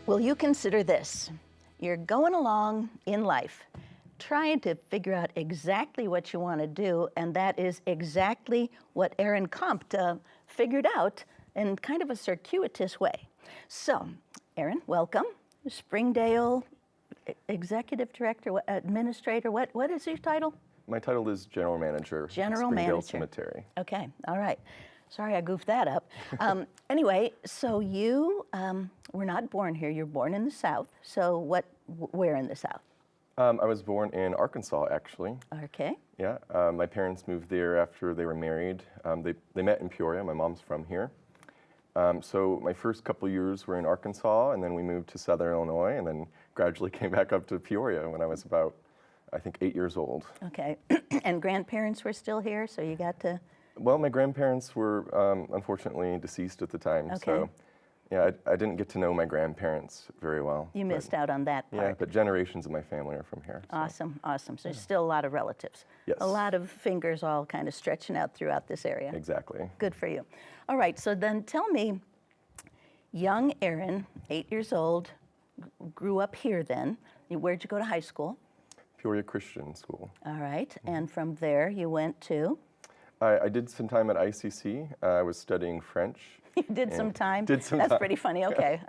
Will you consider this? You're going along in life, trying to figure out exactly what you want to do, and that is exactly what Aaron Comte figured out in kind of a circuitous way. So, Aaron, welcome. Springdale Executive Director, Administrator, what is your title? My title is General Manager. General Springdale Manager. Cemetery. Okay, all right. Sorry I goofed that up. Anyway, so you were not born here. You're born in the South. So where in the South? I was born in Arkansas, actually. Okay. Yeah, my parents moved there after they were married. They met in Peoria. My mom's from here. So my first couple years were in Arkansas, and then we moved to Southern Illinois, and then gradually came back up to Peoria when I was about, I think, 8 years old. Okay. And grandparents were still here, so you got to... Well, my grandparents were unfortunately deceased at the time, Okay. so yeah, I didn't get to know my grandparents very well. You missed out on that part. Yeah, but generations of my family are from here. So. Awesome, awesome. So there's still a lot of relatives. Yes. A lot of fingers all kind of stretching out throughout this area. Exactly. Good for you. All right, so then tell me, young Aaron, 8 years old, grew up here then. Where'd you go to high school? Peoria Christian School. All right, and from there you went to? I did some time at ICC. I was studying French. You did some time? Did some That's time. pretty funny, okay.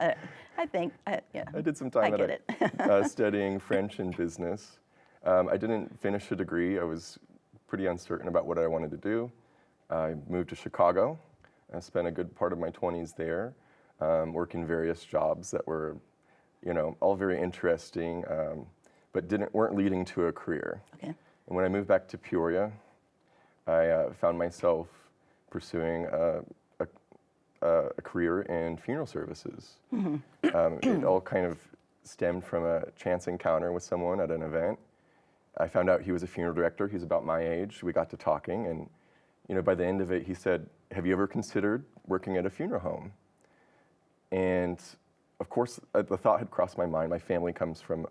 I think, yeah. I did some time I get studying French and business. I didn't finish a degree. I was pretty uncertain about what I wanted to do. I moved to Chicago. I spent a good part of my 20s there, working various jobs that were, all very interesting, but weren't leading to a career. Okay. And when I moved back to Peoria, I found myself pursuing a career in funeral services. Mm-hmm. It all kind of stemmed from a chance encounter with someone at an event. I found out he was a funeral director. He was about my age. We got to talking, and by the end of it, he said, "Have you ever considered working at a funeral home?" And of course, the thought had crossed my mind. My family comes from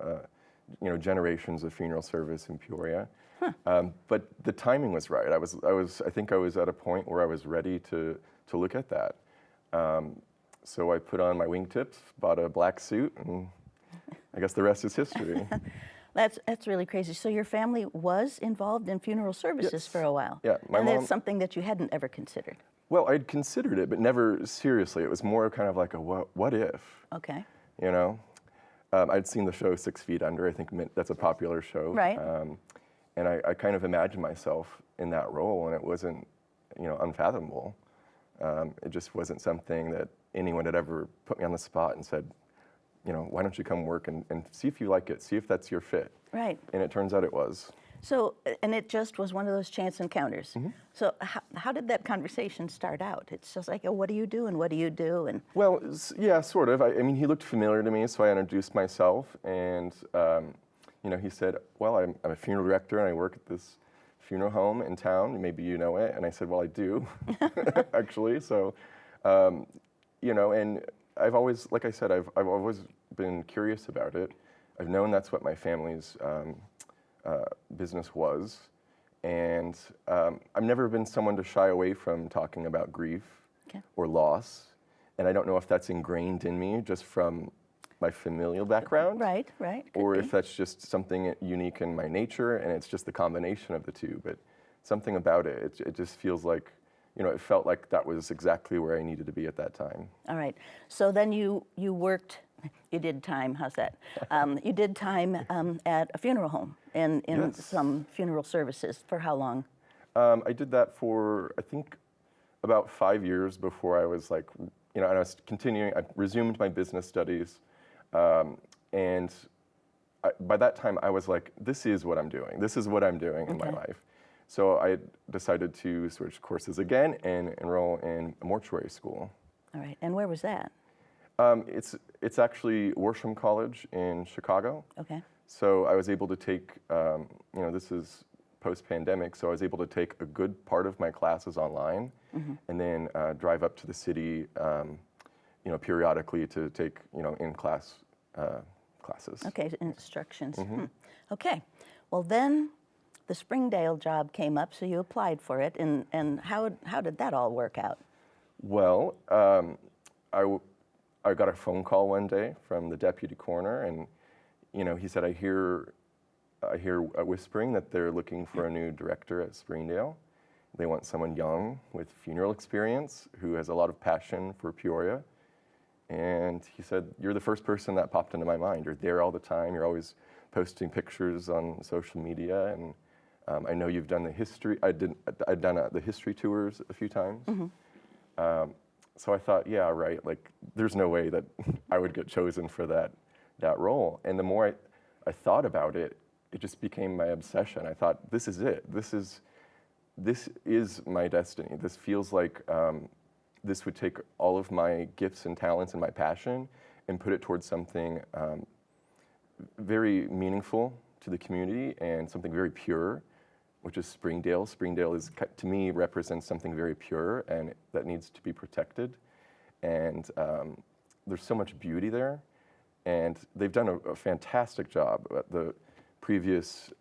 generations of funeral service in Peoria. Huh. But the timing was right. I think I was at a point where I was ready to look at that. So I put on my wingtips, bought a black suit, and I guess the rest is history. That's really crazy. So your family was involved in funeral services Yes. for a while? Yeah. My mom, that's something that you hadn't ever considered? Well, I'd considered it, but never seriously. It was more kind of like a what if? Okay. I'd seen the show 6 Feet Under. I think that's a popular show. Right. And I kind of imagined myself in that role, and it wasn't, unfathomable. It just wasn't something that anyone had ever put me on the spot and said, why don't you come work and see if you like it, see if that's your fit. Right. And it turns out it was. So, and it just was one of those chance encounters. Mm-hmm. So how did that conversation start out? It's just like, oh, what do you do and what do you do? And Well, yeah, sort of. I mean, he looked familiar to me, so I introduced myself, and he said, well, I'm a funeral director, and I work at this funeral home in town. Maybe you know it. And I said, well, I do, actually. So, and I've always, like I said, I've always been curious about it. I've known that's what my family's business was. And I've never been someone to shy away from talking about grief or loss. And I don't know if that's ingrained in me just from my familial background. Right. Or if that's just something unique in my nature, and it's just the combination of the two. But something about it just feels like, it felt like that was exactly where I needed to be at that time. All right. So then you did time, how's that? You did time at a funeral home in Yes. some funeral services. For how long? I did that for, I think, about 5 years before I was like, and I was continuing, I resumed my business studies. And by that time, I was like, this is what I'm doing. This is what I'm doing in my life. So I decided to switch courses again and enroll in a mortuary school. All right. And where was that? It's actually Worsham College in Chicago. Okay. So I was able to take, this is post-pandemic, so I was able to take a good part of my classes online, mm-hmm. and then drive up to the city, periodically to take, in-class classes. Okay, instructions. Mm-hmm. Okay. Well, then the Springdale job came up, so you applied for it, and how did that all work out? Well, I got a phone call one day from the deputy coroner, and he said, I hear a whispering that they're looking for a new director at Springdale. They want someone young with funeral experience who has a lot of passion for Peoria. And he said, you're the first person that popped into my mind. You're there all the time. You're always posting pictures on social media, and I know you've done the history. I've done the history tours a few times. So I thought, yeah, right. Like, there's no way that I would get chosen for that role. And the more I thought about it, it just became my obsession. I thought, this is it. This is my destiny. This feels like this would take all of my gifts and talents and my passion and put it towards something very meaningful to the community and something very pure, which is Springdale. Springdale is, to me, represents something very pure and that needs to be protected. And there's so much beauty there. And they've done a fantastic job. The previous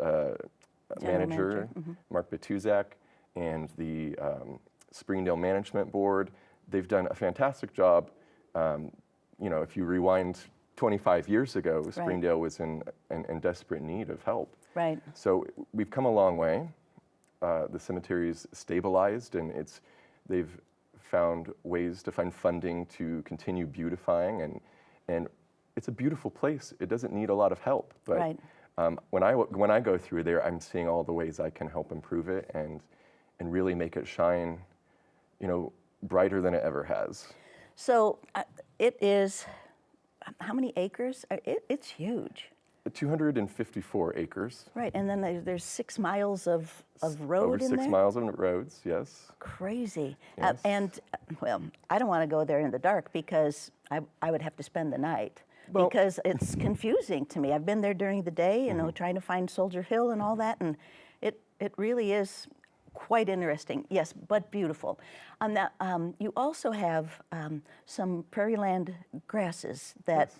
manager, Mark Batuzak, and the Springdale Management Board, they've done a fantastic job. If you rewind 25 years ago, Springdale was in desperate need of help. Right. So we've come a long way. The cemetery's stabilized, and they've found ways to find funding to continue beautifying, and it's a beautiful place. It doesn't need a lot of help, but when I go through there, I'm seeing all the ways I can help improve it and really make it shine, brighter than it ever has. So it is, how many acres? It's huge. 254 acres. Right, and then there's 6 miles of road in there? Over 6 miles of roads, yes. Crazy. Yes. Well, I don't want to go there in the dark because I would have to spend the night. Well, because it's confusing to me. I've been there during the day, trying to find Soldier Hill and all that, and it really is quite interesting. Yes, but beautiful. Now, you also have some prairie land grasses that. Yes.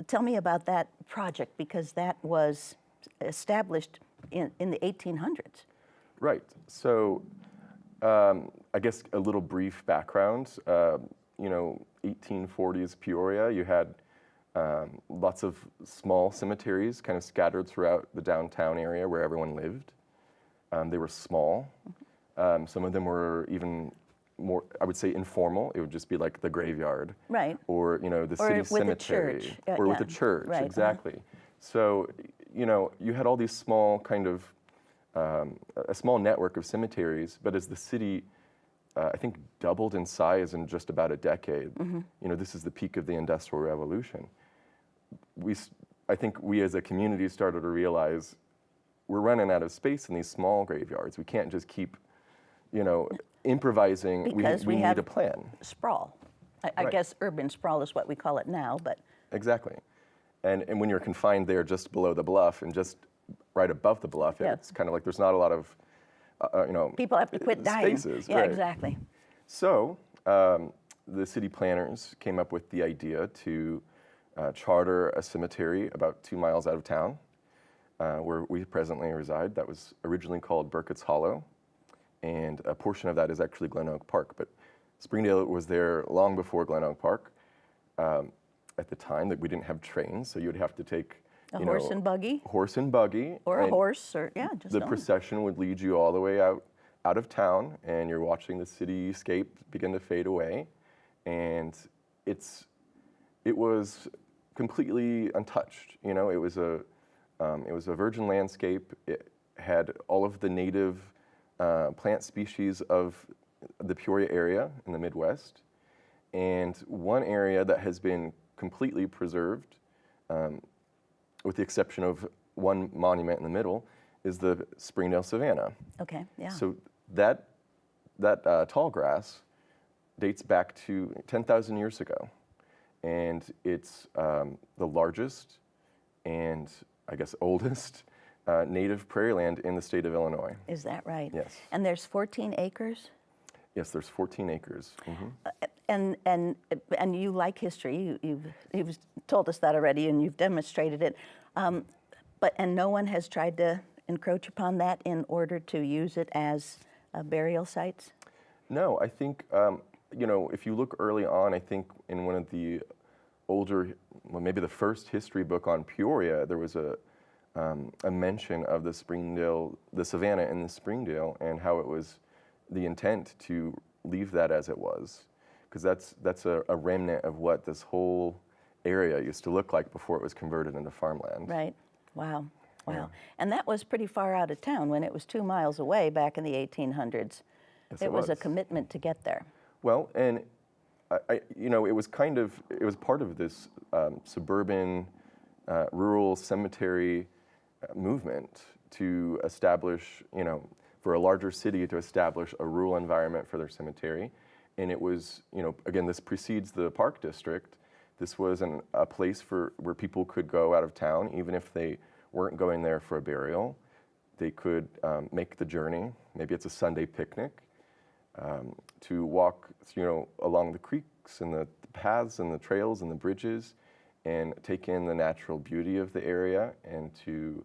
Tell me about that project, because that was established in the 1800s. Right. So, I guess a little brief background. 1840s Peoria. You had lots of small cemeteries kind of scattered throughout the downtown area where everyone lived. They were small. Some of them were even more, I would say, informal. It would just be like the graveyard. Right. Or, the city cemetery. Or with a church. Right. Exactly. So, you had all these small kind of, a small network of cemeteries, but as the city, I think, doubled in size in just about a decade, this is the peak of the Industrial Revolution. I think we as a community started to realize we're running out of space in these small graveyards. We can't just keep, improvising. Because we need a plan. Sprawl. I guess urban sprawl is what we call it now, but. Exactly. And when you're confined there just below the bluff and just right above the bluff, it's kind of like there's not a lot of, people have to quit dying. Spaces. Yeah, right. exactly. So the city planners came up with the idea to charter a cemetery about 2 miles out of town, where we presently reside. That was originally called Burkett's Hollow, and a portion of that is actually Glen Oak Park. But Springdale was there long before Glen Oak Park. At the time, that we didn't have trains, so you would have to take a horse and buggy. Horse and buggy. Or a horse, or just the procession would lead you all the way out of town, and you're watching the cityscape begin to fade away, and it was completely untouched. It was a virgin landscape. It had all of the native plant species of the Peoria area in the Midwest, and one area that has been completely preserved, with the exception of one monument in the middle, is the Springdale Savanna. Okay, yeah. So that tall grass dates back to 10,000 years ago, and it's the largest and, I guess, oldest native prairie land in the state of Illinois. Is that right? Yes. And there's 14 acres? Yes, there's 14 acres. And you like history. You've told us that already, and you've demonstrated it. And no one has tried to encroach upon that in order to use it as burial sites? No, I think if you look early on, I think in one of the older, well, maybe the first history book on Peoria, there was a mention of the Savannah in the Springdale, and how it was the intent to leave that as it was, because that's a remnant of what this whole area used to look like before it was converted into farmland. Right. Wow. Wow. Yeah. And that was pretty far out of town when it was 2 miles away back in the 1800s. Yes, it was a commitment to get there. Well, and it was part of this suburban, rural cemetery movement to establish, for a larger city to establish a rural environment for their cemetery. And it was, again, this precedes the Park District. This was a place where people could go out of town, even if they weren't going there for a burial. They could make the journey. Maybe it's a Sunday picnic, to walk, along the creeks and the paths and the trails and the bridges, and take in the natural beauty of the area, and to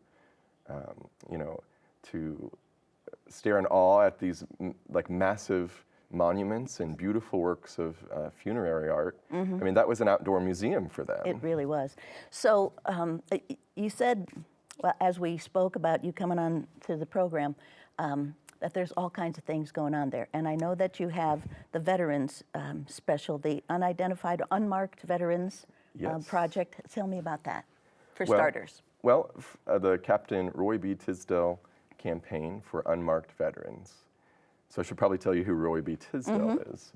stare in awe at these like massive monuments and beautiful works of funerary art. Mm-hmm. I mean, that was an outdoor museum for them. It really was. So you said, well, as we spoke about you coming on to the program, that there's all kinds of things going on there. And I know that you have the Veterans Special, the Unidentified, Unmarked Veterans Yes. Project. Tell me about that, for starters. Well, the Captain Roy B. Tisdale campaign for unmarked veterans. So I should probably tell you who Roy B. Tisdale is.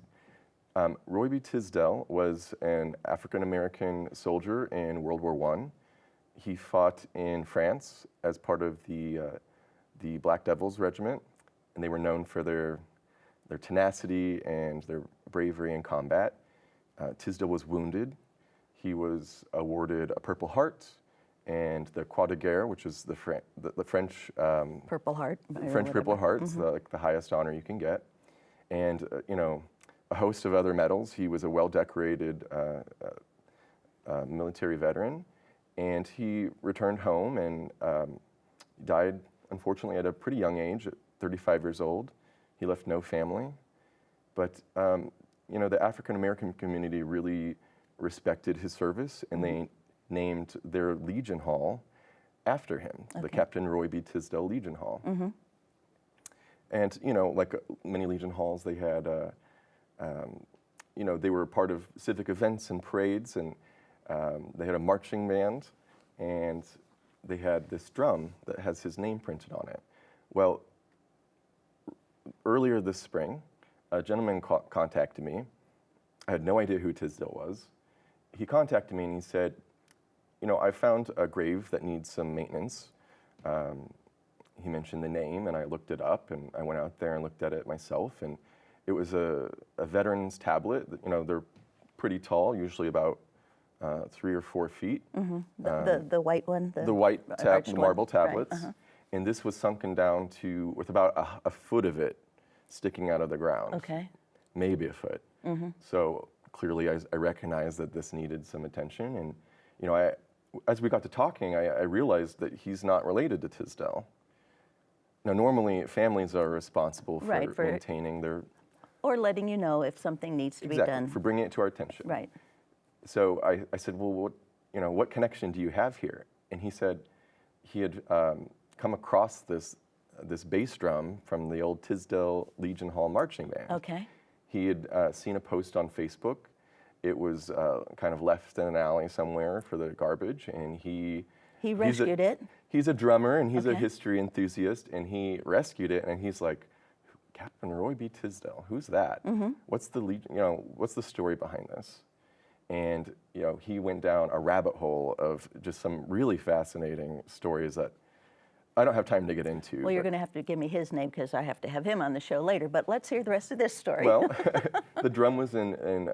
Roy B. Tisdale was an African-American soldier in World War I. He fought in France as part of the Black Devils Regiment, and they were known for their tenacity and their bravery in combat. Tisdale was wounded. He was awarded a Purple Heart and the Croix de Guerre, which is the French Purple Heart. French Purple Heart's the highest honor you can get, and a host of other medals. He was a well-decorated military veteran, and he returned home and died, unfortunately, at a pretty young age, at 35 years old. He left no family, but the African American community really respected his service, and they named their Legion Hall after him, the Captain Roy B. Tisdale Legion Hall. And, like many Legion Halls, they had, they were part of civic events and parades, and they had a marching band, and they had this drum that has his name printed on it. Well, earlier this spring, a gentleman contacted me. I had no idea who Tisdale was. He contacted me and he said, I found a grave that needs some maintenance. He mentioned the name, and I looked it up, and I went out there and looked at it myself, and it was a veteran's tablet. They're pretty tall, usually about 3 or 4 feet. The white one? The white marble tablets. Right. And this was sunken down with about a foot of it sticking out of the ground. Okay. Maybe a foot. So clearly I recognized that this needed some attention, and as we got to talking, I realized that he's not related to Tisdale. Now, normally families are responsible for maintaining their... Or letting you know if something needs to be done. For bringing it to our attention. Right. So I said, well, what connection do you have here? And he said he had come across this bass drum from the old Tisdale Legion Hall marching band. Okay. He had seen a post on Facebook. It was kind of left in an alley somewhere for the garbage, and he rescued it. He's a drummer, and he's a history enthusiast, and he rescued it, and he's like, Captain Roy B. Tisdale, who's that? What's the what's the story behind this? And he went down a rabbit hole of just some really fascinating stories that I don't have time to get into. Well, you're going to have to give me his name because I have to have him on the show later. But let's hear the rest of this story. Well, the drum was in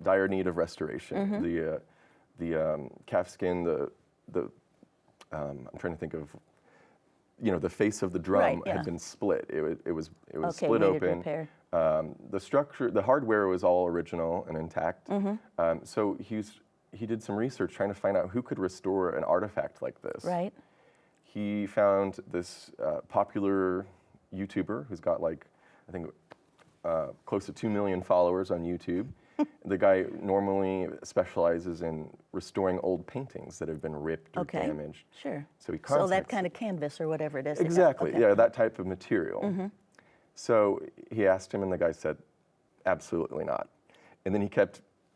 dire need of restoration. The calfskin, I'm trying to think of, the face of the drum had been split. It was split open. Repair. The structure, the hardware was all original and intact. So he did some research trying to find out who could restore an artifact like this. Right. He found this popular YouTuber who's got close to 2 million followers on YouTube. The guy normally specializes in restoring old paintings that have been ripped or damaged. Sure. So he So that contacts kind of canvas or whatever it is. they have. Exactly, Okay. yeah, that type of material. So he asked him, and the guy said, absolutely not. And then then he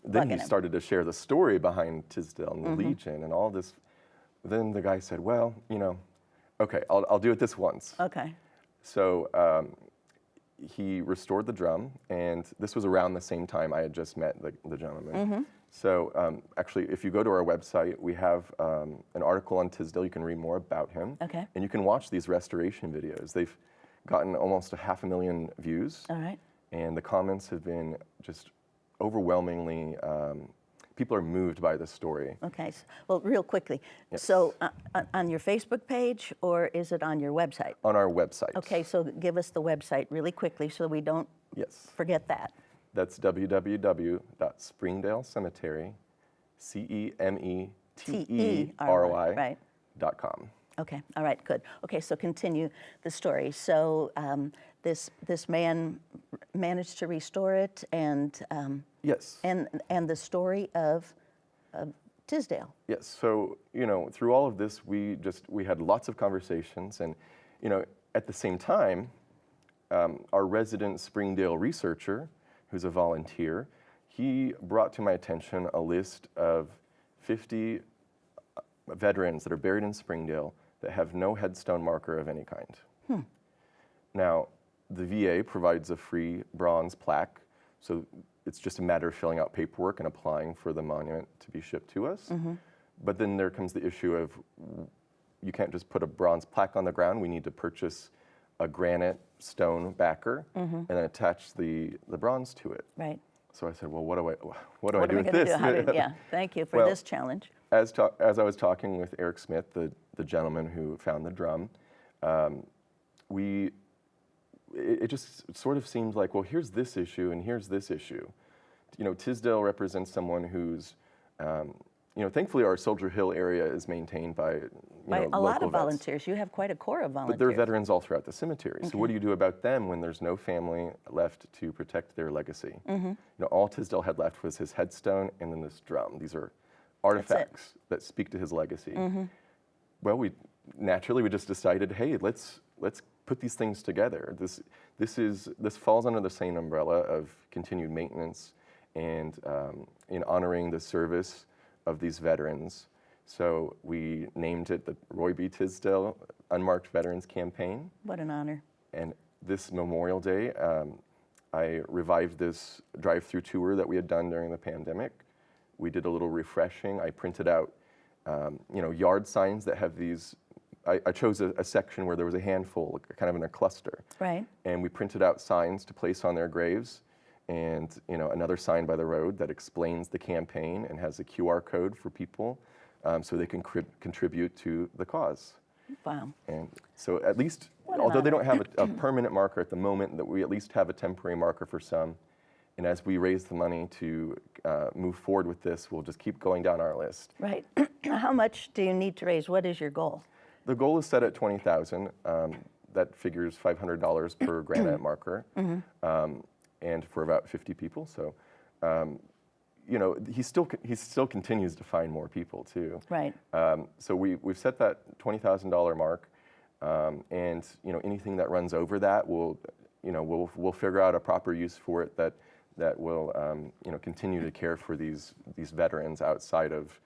Bugging him. started to share the story behind Tisdale and the Legion and all this. Then the guy said, well, okay, I'll do it this once. Okay. So he restored the drum, and this was around the same time I had just met the gentleman. So actually, if you go to our website, we have an article on Tisdale. You can read more about him. Okay. And you can watch these restoration videos. They've gotten almost 500,000 views. All right. And the comments have been just overwhelmingly, people are moved by this story. Okay. Well, real quickly. Yes. So on your Facebook page, or is it on your website? On our website. Okay, so give us the website really quickly so we don't Yes. forget that. That's www.springdale Cemetery, T-E-R-Y, right. .com. Okay, all right, good. Okay, so continue the story. So this man managed to restore it, and Yes. and the story of Tisdale. Yes. So through all of this, we had lots of conversations, and at the same time, our resident Springdale researcher, who's a volunteer, he brought to my attention a list of 50 veterans that are buried in Springdale that have no headstone marker of any kind. Now, the VA provides a free bronze plaque, so it's just a matter of filling out paperwork and applying for the monument to be shipped to us. But then there comes the issue of you can't just put a bronze plaque on the ground. We need to purchase a granite stone backer and then attach the bronze to it. Right. So I said, well, what do I What do are we with going to this? do? Yeah, thank you for Well, this challenge. As I was talking with Eric Smith, the gentleman who found the drum, it just sort of seemed like, well, here's this issue and here's this issue. Tisdale represents someone who's, thankfully our Soldier Hill area is maintained by By a local lot of vets. volunteers. You have quite a core of volunteers. But there are veterans all throughout the cemetery. So what do you do about them when there's no family left to protect their legacy? All Tisdale had left was his headstone and then this drum. These are artifacts that speak to his legacy. Well, we just decided, hey, let's put these things together. This falls under the same umbrella of continued maintenance and in honoring the service of these veterans. So we named it the Roy B. Tisdale Unmarked Veterans Campaign. What an honor. And this Memorial Day, I revived this drive-through tour that we had done during the pandemic. We did a little refreshing. I printed out, yard signs that have these. I chose a section where there was a handful, kind of in a cluster. Right. And we printed out signs to place on their graves, and another sign by the road that explains the campaign and has a QR code for people, so they can contribute to the cause. Wow. And so at least, What an although they don't honor. have a permanent marker at the moment, that we at least have a temporary marker for some. And as we raise the money to move forward with this, we'll just keep going down our list. Right. How much do you need to raise? What is your goal? The goal is set at $20,000. That figures $500 per granite marker, and for about 50 people. So, he still continues to find more people too. Right. So we've set that $20,000 mark, and anything that runs over that, we'll figure out a proper use for it that will continue to care for these veterans outside of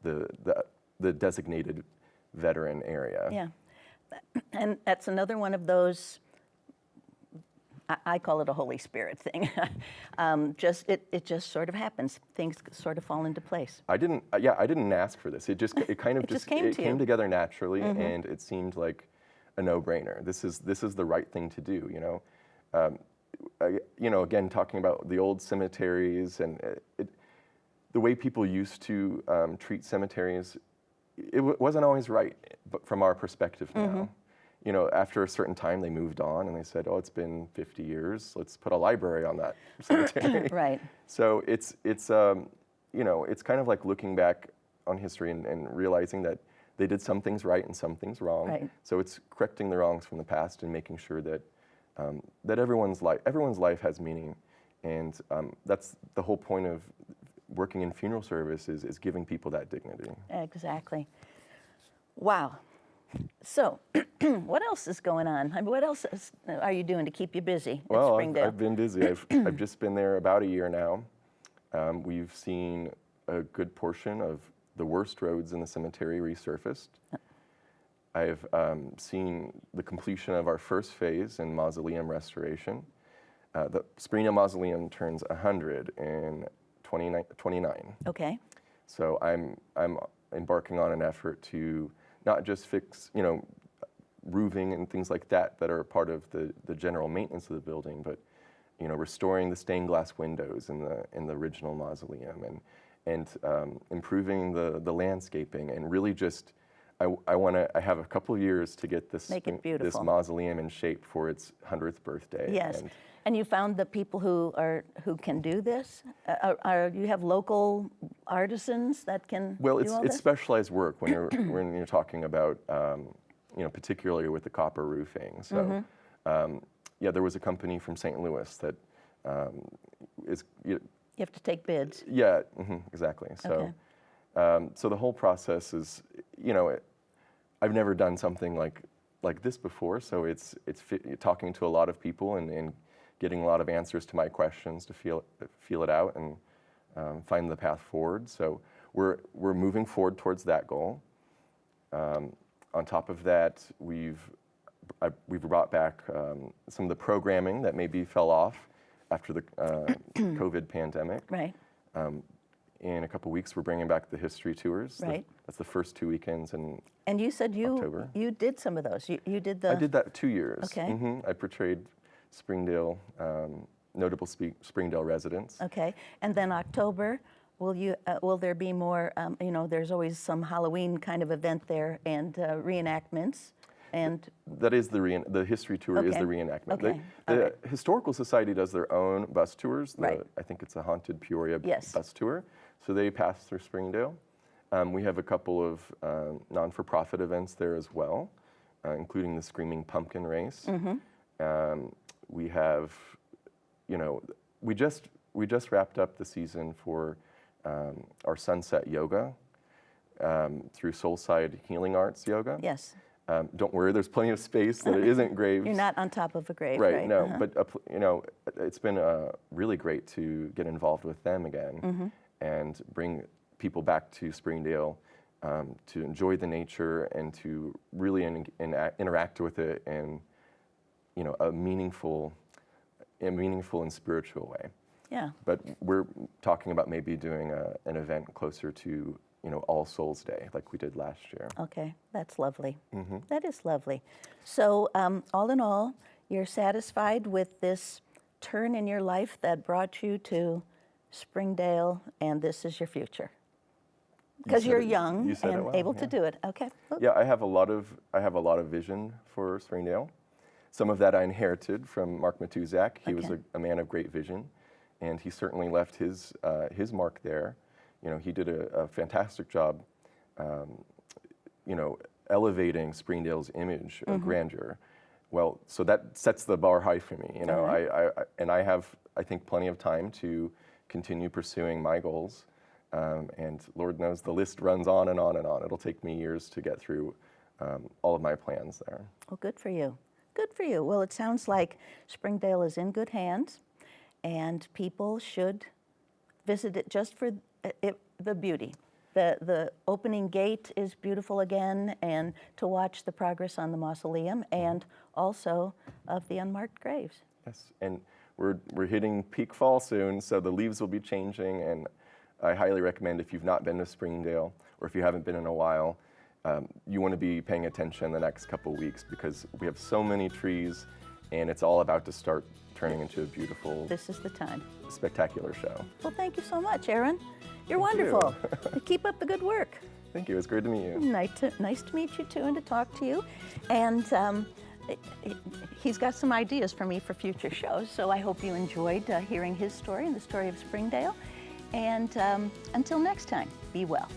the designated veteran area. Yeah. And that's another one of those, I call it a Holy Spirit thing. It just sort of happens. Things sort of fall into place. I didn't ask for this. It kind of It just came to you. came together naturally, and it seemed like a no-brainer. This is the right thing to do. Again, talking about the old cemeteries and the way people used to treat cemeteries, it wasn't always right, but from our perspective now. After a certain time, they moved on and they said, "Oh, it's been 50 years. Let's put a library on that cemetery." Right. So it's kind of like looking back on history and realizing that they did some things right and some things wrong. Right. So it's correcting the wrongs from the past and making sure that that everyone's life has meaning, And that's the whole point of working in funeral services, is giving people that dignity. Exactly. Wow. So, what else is going on? I mean, what else are you doing to keep you busy at Well, Springdale? I've been busy. I've just been there about a year now. We've seen a good portion of the worst roads in the cemetery resurfaced. I've seen the completion of our first phase in mausoleum restoration. The Springdale Mausoleum turns 100 in 2029. Okay. So I'm embarking on an effort to not just fix, roofing and things like that that are part of the general maintenance of the building, but restoring the stained glass windows in the original mausoleum, and improving the landscaping, and really just I have a couple of years to get this mausoleum in shape for its 100th birthday. Yes. And you found the people who can do this? You have local artisans that can Well, do all it's this? specialized work when you're talking about particularly with the copper roofing. So there was a company from St. Louis that is. You have to take bids. Yeah, exactly. So Okay. So the whole process is, I've never done something like this before. So it's talking to a lot of people and getting a lot of answers to my questions to feel it out and find the path forward. So we're moving forward towards that goal. On top of that, we've brought back some of the programming that maybe fell off after the COVID pandemic. Right. In a couple weeks, we're bringing back the history tours. Right. That's the first 2 weekends in And you said October. you did some of those. You did the. I did that 2 years. Okay. I portrayed Springdale, notable Springdale residents. Okay. And then October, will there be more? There's always some Halloween kind of event there and reenactments. And that is the history tour is Okay. the reenactment. Okay. The Historical Society does their own bus tours. Right. I think it's a Haunted Peoria Yes. bus tour. So they pass through Springdale. We have a couple of non-for-profit events there as well, including the Screaming Pumpkin Race. We have, we just wrapped up the season for our Sunset Yoga through Soulside Healing Arts Yoga. yes, Don't worry, there's plenty of space that it isn't graves. you're not on top of a grave, Right, right? no, but it's been really great to get involved with them again and bring people back to Springdale to enjoy the nature and to really interact with it in a meaningful and spiritual way. Yeah. But we're talking about maybe doing an event closer to All Souls Day, like we did last year. Okay, that's lovely. That is lovely. So, all in all, you're satisfied with this turn in your life that brought you to Springdale, and this is your future? Because said you're it- young you said it and well, able to yeah. do it. Okay. Well, Yeah, I have a lot of vision for Springdale. Some of that I inherited from Mark Matuzak. He was Okay. a man of great vision, and he certainly left his mark there. He did a fantastic job, elevating Springdale's image of grandeur. Well, so that sets the bar high for me. I have, I think, plenty of time to continue pursuing my goals. And Lord knows the list runs on and on and on. It'll take me years to get through all of my plans there. well, good for you. Good for you. Well, it sounds like Springdale is in good hands, and people should visit it just for the beauty. The opening gate is beautiful again, and to watch the progress on the mausoleum and also of the unmarked graves. Yes, and we're hitting peak fall soon, so the leaves will be changing, and I highly recommend, if you've not been to Springdale or if you haven't been in a while, you want to be paying attention the next couple weeks, because we have so many trees and it's all about to start turning into a beautiful, This is the time. spectacular show. Well, thank you so much, Aaron. You're Thank you. wonderful. Keep up the good work. Thank you, it's great to meet you. Nice to meet you too, and to talk to you. And he's got some ideas for me for future shows, so I hope you enjoyed hearing his story and the story of Springdale. And until next time, be well.